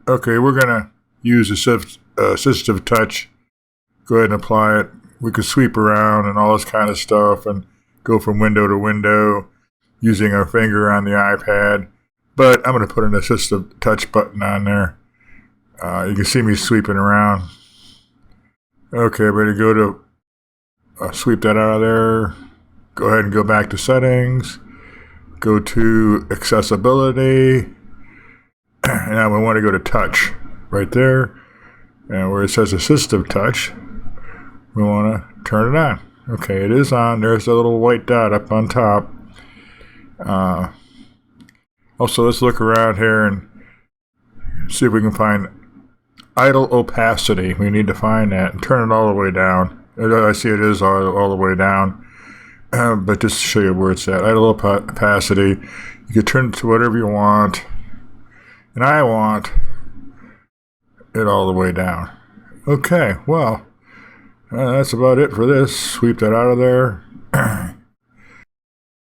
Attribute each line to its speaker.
Speaker 1: Okay, we're going to use assistive touch. Go ahead and apply it. We could sweep around and all this kind of stuff and go from window to window using our finger on the iPad. But I'm going to put an assistive touch button on there. You can see me sweeping around. Okay, ready to go to sweep that out of there. Go ahead and go back to settings. Go to accessibility. And now we want to go to touch right there. And where it says assistive touch, we want to turn it on. Okay, it is on. There's a little white dot up on top. Also, let's look around here and see if we can find idle opacity. We need to find that and turn it all the way down. I see it is all the way down. But just to show you where it's at. Idle opacity. You can turn it to whatever you want. And I want it all the way down. Okay, well, that's about it for this. Sweep that out of there.